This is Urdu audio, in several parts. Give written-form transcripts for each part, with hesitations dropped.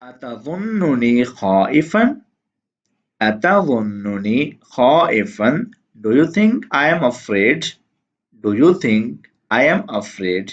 أتظنني خائفا؟ أتظنني خائفا? Do you think I am afraid? Do you think I am afraid?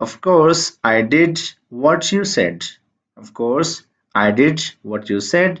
Of course I did what you said. Of course I did what you said.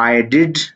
I did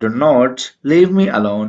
Do not leave me alone,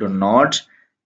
do not,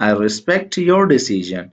I respect your decision.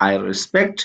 I respect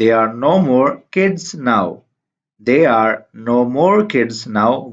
they are no more kids now. They are no more kids now,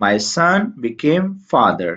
my son became father.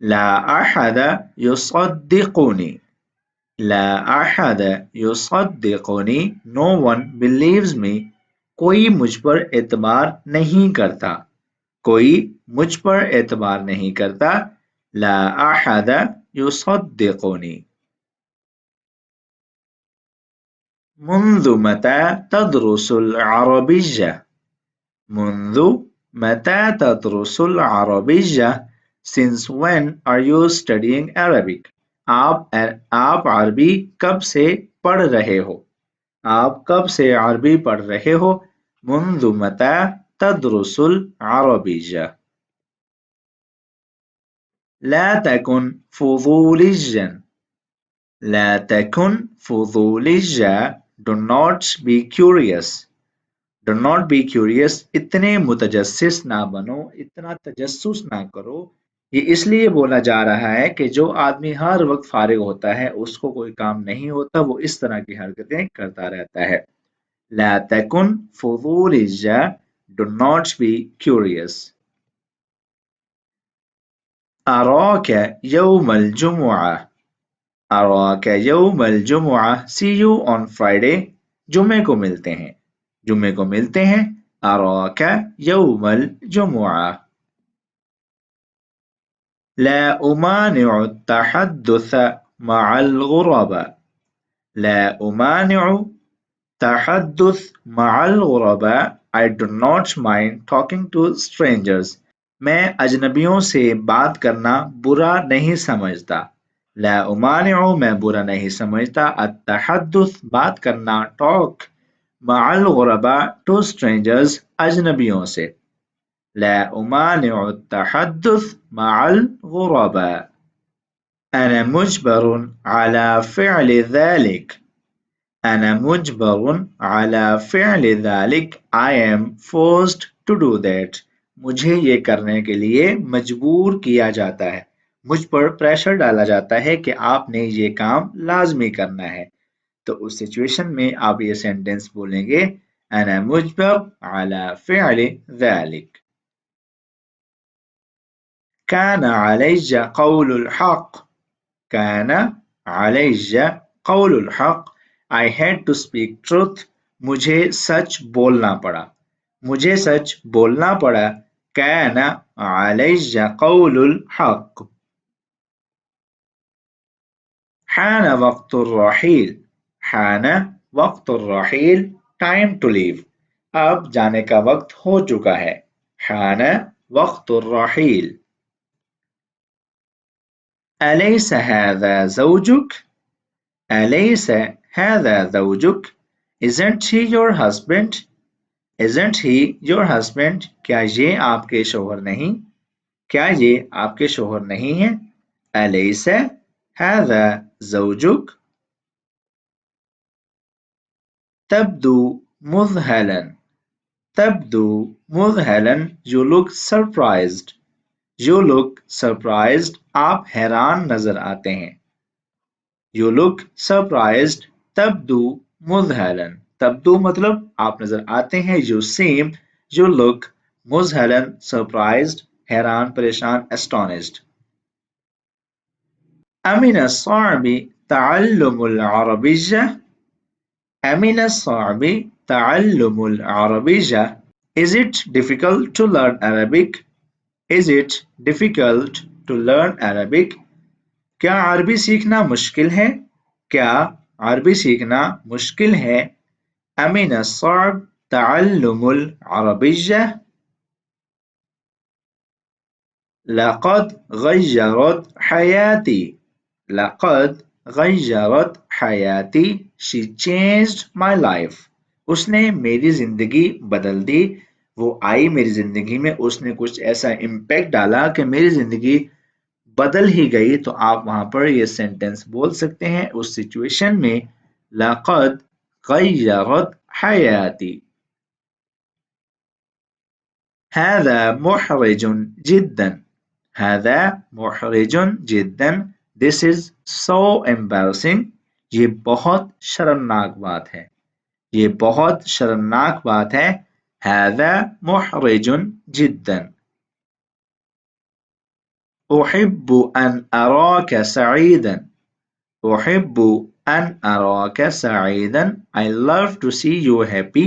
لا أحد يصدقني. لا أحد يصدقني. No one believes me. کوئی مجھ پر اعتبار نہیں کرتا. کوئی مجھ پر اعتبار نہیں کرتا. لا أحد يصدقني. منذ متى تدرس العربية؟ منذ متى تدرس العربية؟ Since when are you studying Arabic? آپ عربی کب سے پڑھ رہے ہو؟ آپ کب سے عربی پڑھ رہے ہو؟ منذ متى تدرس العربية؟ لا تكن فضوليا. لا تكن فضوليا. Do not be curious. Do not be curious. اتنے متجسس نہ بنو، اتنا تجسس نہ کرو. یہ اس لیے بولا جا رہا ہے کہ جو آدمی ہر وقت فارغ ہوتا ہے، اس کو کوئی کام نہیں ہوتا، وہ اس طرح کی حرکتیں کرتا رہتا ہے. لا تکن فضولیا. Do not be curious. أراك يوم الجمعة. أراك يوم الجمعة. See you on Friday. جمعے کو ملتے ہیں. جمعے کو ملتے ہیں. أراك يوم الجمعة. لا أمانع التحدث مع الغرباء. لا أمانع تحدث مع الغرباء. I do not mind talking to strangers. میں اجنبیوں سے بات کرنا برا نہیں سمجھتا. لا أمانع میں برا نہیں سمجھتا. التحدث بات کرنا talk. مع الغرباء to strangers اجنبیوں سے. لا أمانع التحدث مع الغرباء. أنا مجبر على فعل ذلك. أنا مجبر على فعل ذلك. I am forced to do that. مجھے یہ کرنے کے لیے مجبور کیا جاتا ہے. مجھ پر پریشر ڈالا جاتا ہے کہ آپ نے یہ کام لازمی کرنا ہے. تو اس سچویشن میں آپ یہ سینٹنس بولیں گے أنا مجبر على فعل ذلك. كان علي قول الحق. كان علي قول الحق. I had to speak truth. مجھے سچ بولنا پڑا. مجھے سچ بولنا پڑا. كان علي قول الحق. حان وقت الرحيل. حان وقت الرحيل. Time to leave. اب جانے کا وقت ہو چکا ہے. حان وقت الرحيل. أليس هذا زوجك؟ أليس هذا زوجك؟ Isn't he your husband? Isn't he your husband? کیا یہ آپ کے شوہر نہیں؟ کیا یہ آپ کے شوہر نہیں ہیں؟ أليس هذا زوجك؟ تبدو مذهلا. تبدو مذهلا. You look surprised. You look surprised. آپ حیران نظر آتے ہیں. You look surprised. تبدو مذهلا. تبدو مطلب آپ نظر آتے ہیں. You seem. You look مذهلا surprised. حیران پریشان astonished. أمن الصعب تعلم العربية. أمن الصعب تعلم العربية. Is it difficult to learn Arabic? Is it difficult to learn Arabic? کیا عربی سیکھنا مشکل ہے؟ کیا عربی سیکھنا مشکل ہے؟ أمن الصعب تعلم العربية. لقد غيرت حياتي. لقد غيرت حياتي. She changed my life. اس نے میری زندگی بدل دی. وہ آئی میری زندگی میں. اس نے کچھ ایسا امپیکٹ ڈالا کہ میری زندگی بدل ہی گئی. تو آپ وہاں پر یہ سینٹنس بول سکتے ہیں اس سچویشن میں لقد غيرت حياتي. هذا محرج جدا. هذا محرج جدا. This is so embarrassing. یہ بہت شرمناک بات ہے. یہ بہت شرمناک بات ہے. هذا محرج جدا. أحب أن أراك سعيدا. أحب أن أراك سعيدا. I love to see you happy.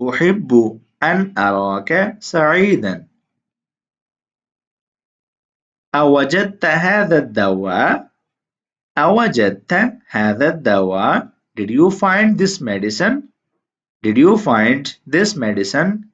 أحب أن أراك سعيدا. أوجدت هذا الدواء؟ أوجدت هذا الدواء؟ Did you find this medicine? Did you find this medicine?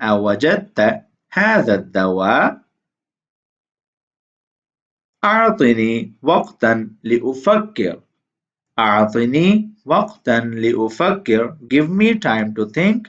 أوجدت هذا الدواء؟ أعطني وقتا لأفكر. أعطني وقتا لأفكر. Give me time to think.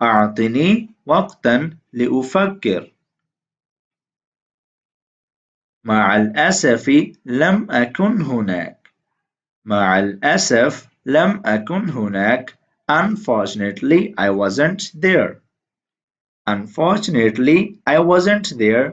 أعطني وقتا لأفكر. مع الأسف لم أكن هناك. مع الأسف لم أكن هناك. Unfortunately, I wasn't there. Unfortunately, I wasn't there.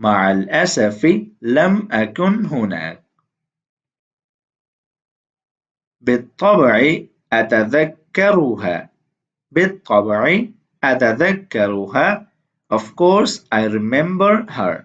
مع الأسف لم أكن هناك. بالطبع أتذكرها. بالطبع أتذكرها. Of course I remember her.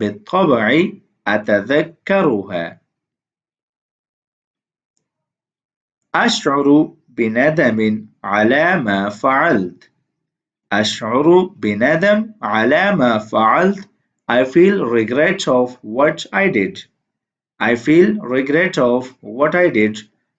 بالطبع أتذكرها. أشعر بندم على ما فعلت. أشعر بندم على ما فعلت. I feel regret of what I did. I feel regret of what I did.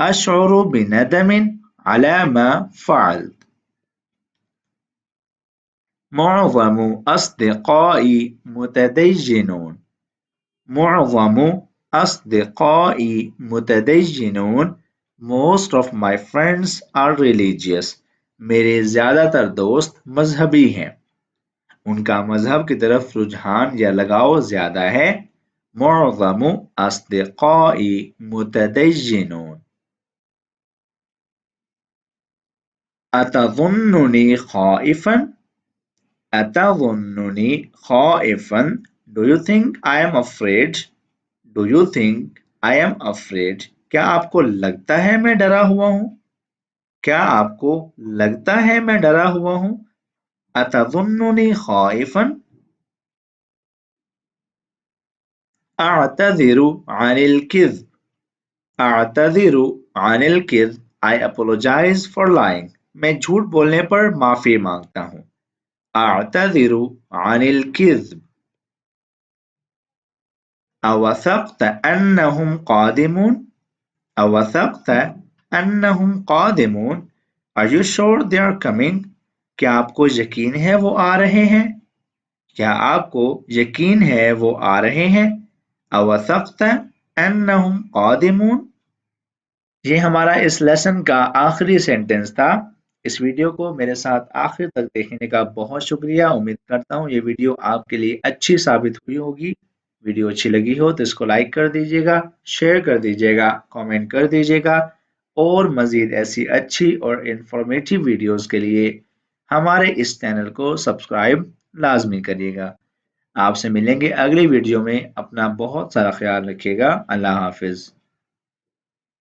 أشعر بندم على ما فعلت. معظم أصدقائي متدينون. معظم أصدقائي متدينون. Most of my friends are religious. میرے زیادہ تر دوست مذہبی ہیں. ان کا مذہب کی طرف رجحان یا لگاؤ زیادہ ہے. معظم أصدقائي متدينون. أتظنني خائفا؟ أتظنني خائفا? Do you think I am afraid? Do you think I am afraid? کیا آپ کو لگتا ہے میں ڈرا ہوا ہوں؟ کیا آپ کو لگتا ہے میں ڈرا ہوا ہوں؟ أتظنني خائفا؟ أعتذر عن الكذب. أعتذر عن الكذب. I apologize for lying. میں جھوٹ بولنے پر معافی مانگتا ہوں. أعتذر عن الكذب. أوثقت أنهم قادمون؟ أوثقت أنهم قادمون. Are you sure they are coming? کیا آپ کو یقین ہے وہ آ رہے ہیں؟ کیا آپ کو یقین ہے وہ آ رہے ہیں؟ أوثقت أنهم قادمون. یہ ہمارا اس لیسن کا آخری سینٹنس تھا. اس ویڈیو کو میرے ساتھ آخر تک دیکھنے کا بہت شکریہ. امید کرتا ہوں یہ ویڈیو آپ کے لیے اچھی ثابت ہوئی ہوگی. ویڈیو اچھی لگی ہو تو اس کو لائک کر دیجیے گا، شیئر کر دیجیے گا، کامنٹ کر دیجیے گا، اور مزید ایسی اچھی اور انفارمیٹیو ویڈیوز کے لیے ہمارے اس چینل کو سبسکرائب لازمی کریے گا. آپ سے ملیں گے اگلی ویڈیو میں. اپنا بہت سارا خیال رکھیے گا. اللہ حافظ.